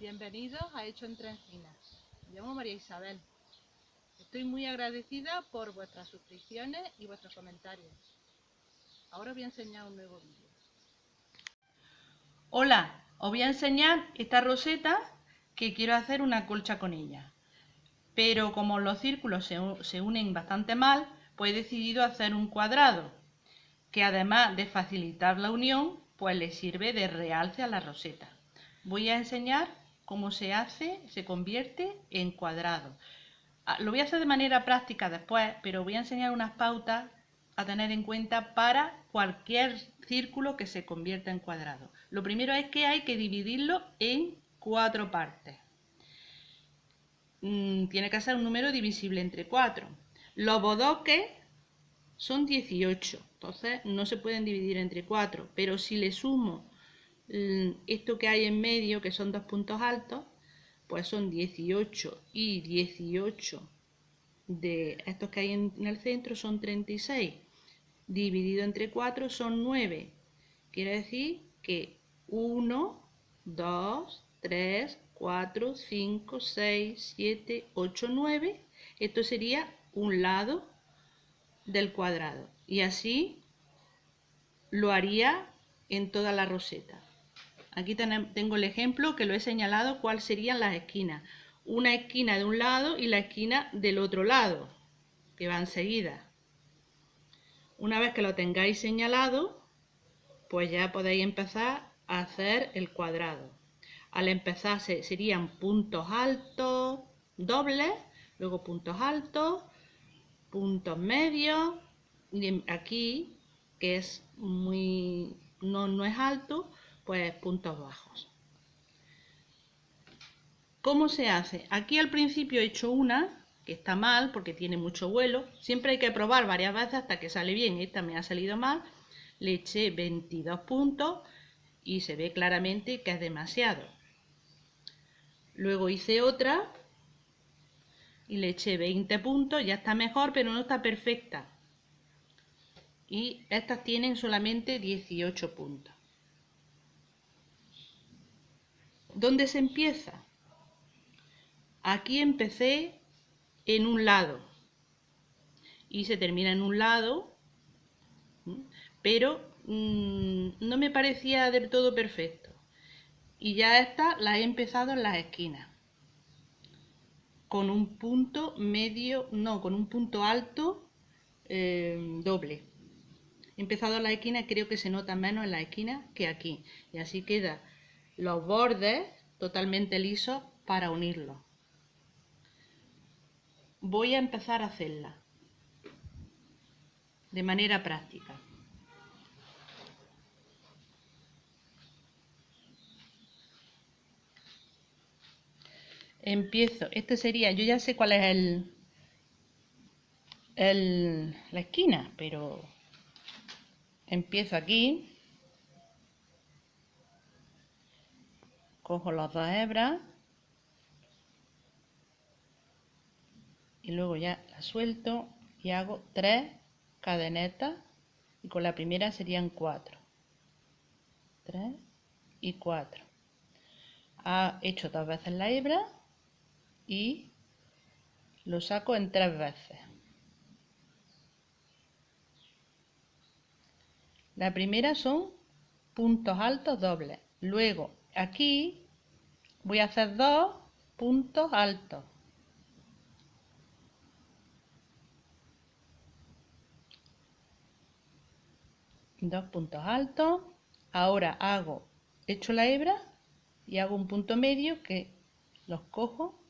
Bienvenidos a Hecho entre Encinas. Me llamo María Isabel. Estoy muy agradecida por vuestras suscripciones y vuestros comentarios. Ahora os voy a enseñar un nuevo vídeo. Hola, os voy a enseñar esta roseta que quiero hacer una colcha con ella. Pero como los círculos se unen bastante mal, pues he decidido hacer un cuadrado, que además de facilitar la unión, pues le sirve de realce a la roseta. Voy a enseñar cómo se convierte en cuadrado. Lo voy a hacer de manera práctica después, pero voy a enseñar unas pautas a tener en cuenta para cualquier círculo que se convierta en cuadrado. Lo primero es que hay que dividirlo en 4 partes. Tiene que ser un número divisible entre 4. Los bodoques son 18, entonces no se pueden dividir entre 4, pero si le sumo esto que hay en medio, que son 2 puntos altos, pues son 18 y 18 de estos que hay en el centro son 36. Dividido entre 4 son 9. Quiere decir que 1, 2, 3, 4, 5, 6, 7, 8, 9. Esto sería un lado del cuadrado. Y así lo haría en toda la roseta. Aquí tengo el ejemplo que lo he señalado cuáles serían las esquinas. Una esquina de un lado y la esquina del otro lado, que van seguidas. Una vez que lo tengáis señalado, pues ya podéis empezar a hacer el cuadrado. Al empezar serían puntos altos dobles, luego puntos altos, puntos medios, y aquí, que es no es alto, pues puntos bajos. ¿Cómo se hace? Aquí al principio he hecho una, que está mal porque tiene mucho vuelo. Siempre hay que probar varias veces hasta que sale bien. Esta me ha salido mal. Le eché 22 puntos y se ve claramente que es demasiado. Luego hice otra y le eché 20 puntos. Ya está mejor, pero no está perfecta. Y estas tienen solamente 18 puntos. ¿Dónde se empieza? Aquí empecé en un lado y se termina en un lado, pero no me parecía del todo perfecto. Y ya esta la he empezado en las esquinas, con un punto medio, no, con un punto alto doble. He empezado en la esquina, creo que se nota menos en la esquina que aquí. Y así quedan los bordes totalmente lisos para unirlos. Voy a empezar a hacerla de manera práctica. Empiezo, este sería, yo ya sé cuál es la esquina, pero empiezo aquí. Cojo las 2 hebras y luego ya la suelto y hago 3 cadenetas y con la primera serían 4. 3 y 4. He hecho 2 veces la hebra y lo saco en 3 veces. La primera son puntos altos dobles. Luego aquí voy a hacer 2 puntos altos. Dos puntos altos. Ahora echo la hebra y hago un punto medio que los cojo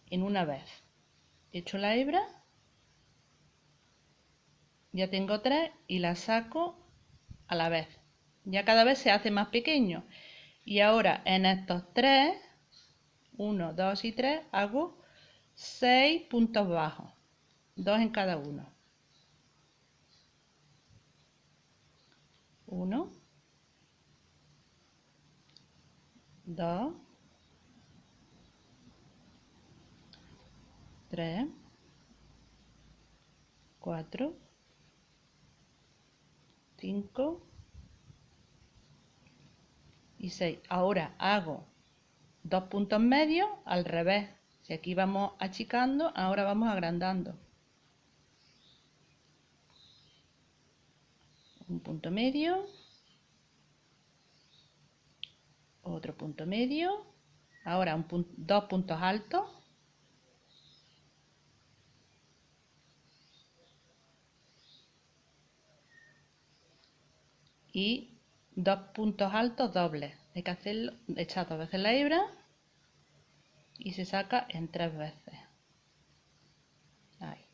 en una vez. Echo la hebra, ya tengo 3 y la saco a la vez. Ya cada vez se hace más pequeño. Y ahora en estos 3, 1, 2 y 3, hago 6 puntos bajos, 2 en cada uno. 1, 2, 3, 4, 5 y 6. Ahora hago 2 puntos medios al revés. Si aquí vamos achicando, ahora vamos agrandando. Un punto medio, otro punto medio, ahora dos puntos altos, y 2 puntos altos dobles. Hay que hacerlo, echar 2 veces la hebra y se saca en 3 veces. Ahí.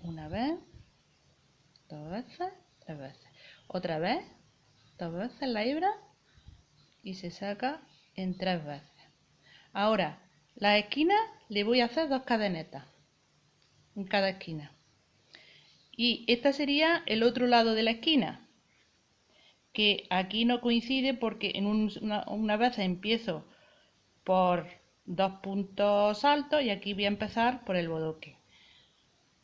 Una vez, 2 veces, 3 veces. Otra vez, 2 veces la hebra y se saca en 3 veces. Ahora, la esquina le voy a hacer 2 cadenetas en cada esquina. Y esta sería el otro lado de la esquina, que aquí no coincide porque en una vez empiezo por 2 puntos altos y aquí voy a empezar por el bodoque.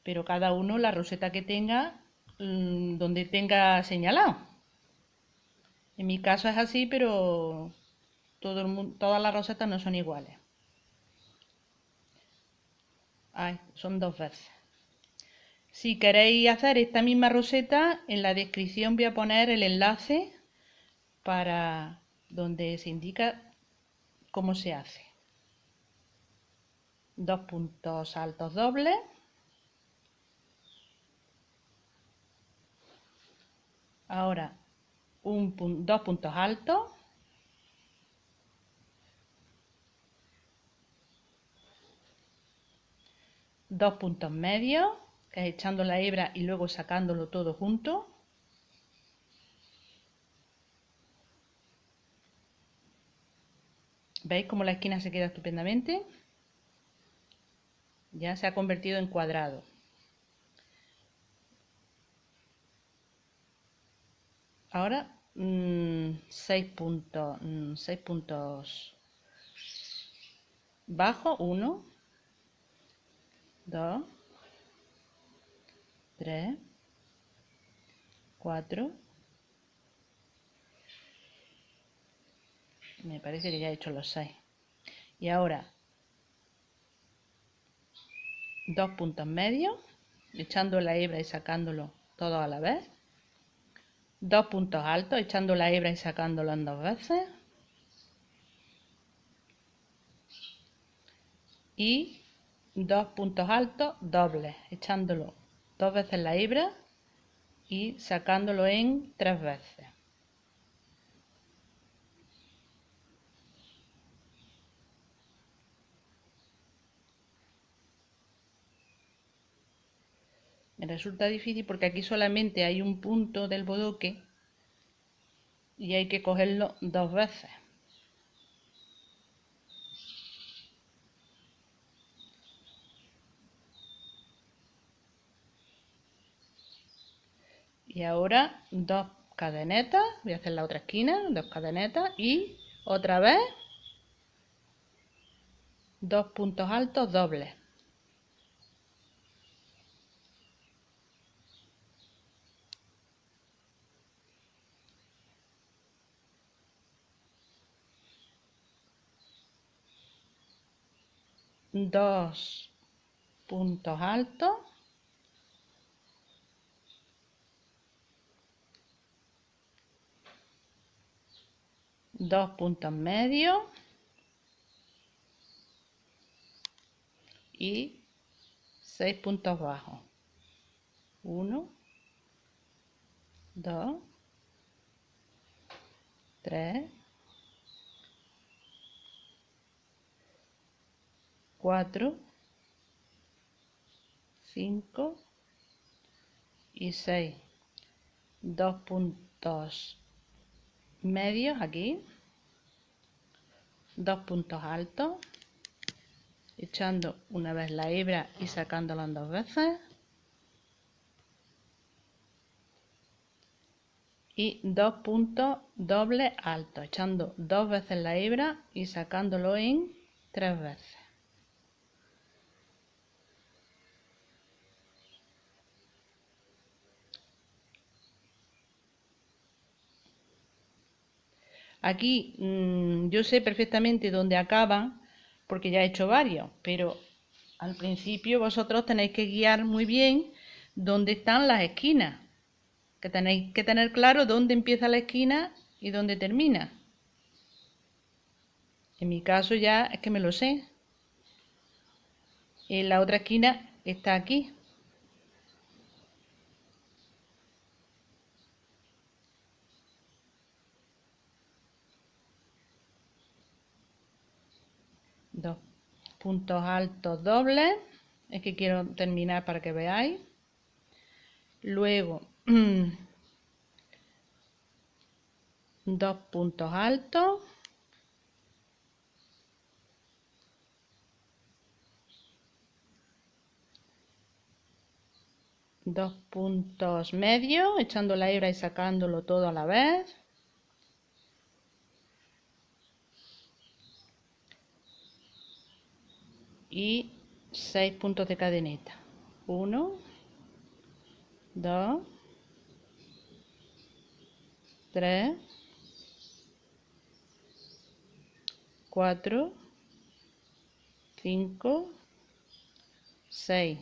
Pero cada uno la roseta que tenga, donde tenga señalado. En mi caso es así, pero todas las rosetas no son iguales. Ay, son 2 veces. Si queréis hacer esta misma roseta, en la descripción voy a poner el enlace para donde se indica cómo se hace. 2 puntos altos dobles. Ahora 2 puntos altos. Dos puntos medios, que es echando la hebra y luego sacándolo todo junto. ¿Veis cómo la esquina se queda estupendamente? Ya se ha convertido en cuadrado. Ahora 6 puntos bajos, 1, 2, 3, 4. Me parece que ya he hecho los 6. Y ahora 2 puntos medios, echando la hebra y sacándolo todo a la vez. 2 puntos altos, echando la hebra y sacándolo en 2 veces. Y 2 puntos altos dobles, echándolo 2 veces la hebra y sacándolo en 3 veces. Me resulta difícil porque aquí solamente hay un punto del bodoque y hay que cogerlo 2 veces. Y ahora 2 cadenetas, voy a hacer la otra esquina, 2 cadenetas y otra vez 2 puntos altos dobles. Dos puntos altos, dos puntos medios y 6 puntos bajos. 1, 2, 3, 4, 5 y 6. 2 puntos medios aquí, 2 puntos altos, echando una vez la hebra y sacándola en 2 veces. Y 2 puntos dobles altos, echando 2 veces la hebra y sacándolo en 3 veces. Aquí yo sé perfectamente dónde acaban porque ya he hecho varios, pero al principio vosotros tenéis que guiar muy bien dónde están las esquinas, que tenéis que tener claro dónde empieza la esquina y dónde termina. En mi caso ya es que me lo sé. En la otra esquina está aquí. Dos puntos altos dobles. Es que quiero terminar para que veáis. Luego, dos puntos altos. Dos puntos medios, echando la hebra y sacándolo todo a la vez. Y 6 puntos de cadeneta. 1, 2, 3, 4, 5, 6.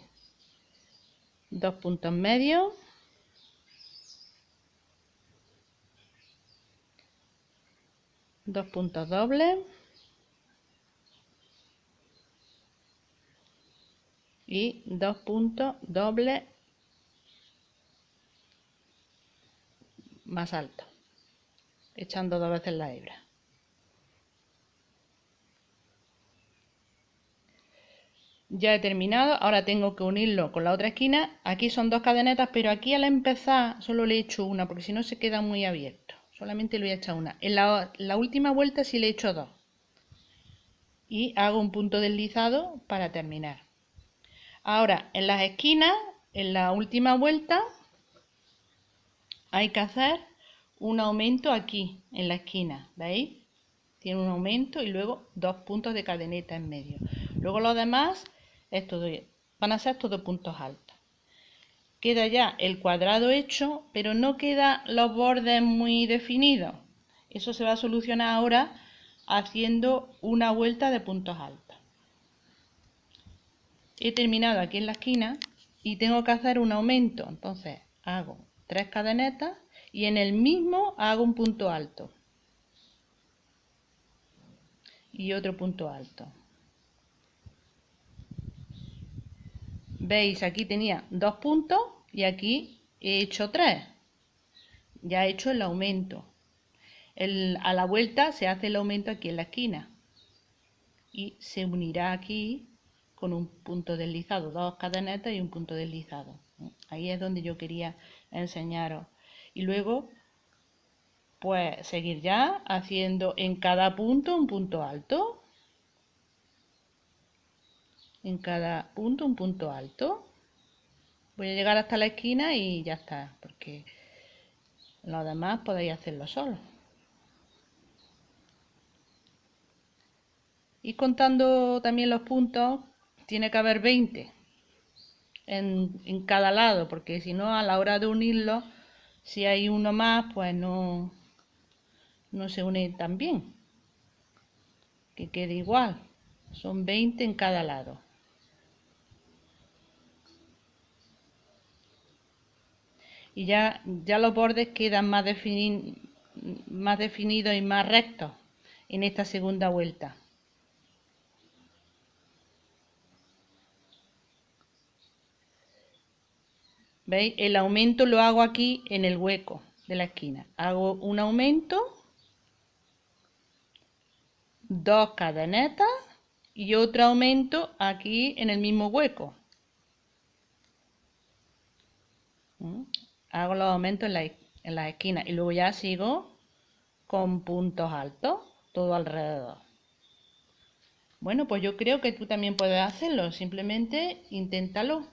2 puntos medios. Dos puntos dobles. Y 2 puntos dobles más altos, echando 2 veces la hebra. Ya he terminado, ahora tengo que unirlo con la otra esquina. Aquí son 2 cadenetas, pero aquí al empezar solo le he hecho una, porque si no se queda muy abierto. Solamente le voy a echar una. En la última vuelta sí le he hecho 2. Y hago un punto deslizado para terminar. Ahora, en las esquinas, en la última vuelta, hay que hacer un aumento aquí, en la esquina, ¿veis? Tiene un aumento y luego 2 puntos de cadeneta en medio. Luego los demás van a ser todos puntos altos. Queda ya el cuadrado hecho, pero no quedan los bordes muy definidos. Eso se va a solucionar ahora haciendo una vuelta de puntos altos. He terminado aquí en la esquina y tengo que hacer un aumento. Entonces hago 3 cadenetas y en el mismo hago un punto alto. Y otro punto alto. ¿Veis? Aquí tenía 2 puntos y aquí he hecho 3. Ya he hecho el aumento. A la vuelta se hace el aumento aquí en la esquina. Y se unirá aquí con un punto deslizado, 2 cadenetas y un punto deslizado. Ahí es donde yo quería enseñaros. Y luego, pues seguir ya haciendo en cada punto un punto alto. En cada punto un punto alto. Voy a llegar hasta la esquina y ya está, porque lo demás podéis hacerlo solo. Y contando también los puntos, tiene que haber 20 en cada lado, porque si no, a la hora de unirlos, si hay uno más, pues no se une tan bien. Que quede igual. Son 20 en cada lado. Y ya los bordes quedan más definidos y más rectos en esta segunda vuelta. ¿Veis? El aumento lo hago aquí en el hueco de la esquina. Hago un aumento, 2 cadenetas y otro aumento aquí en el mismo hueco. Hago los aumentos en la esquina y luego ya sigo con puntos altos todo alrededor. Bueno, pues yo creo que tú también puedes hacerlo, simplemente inténtalo.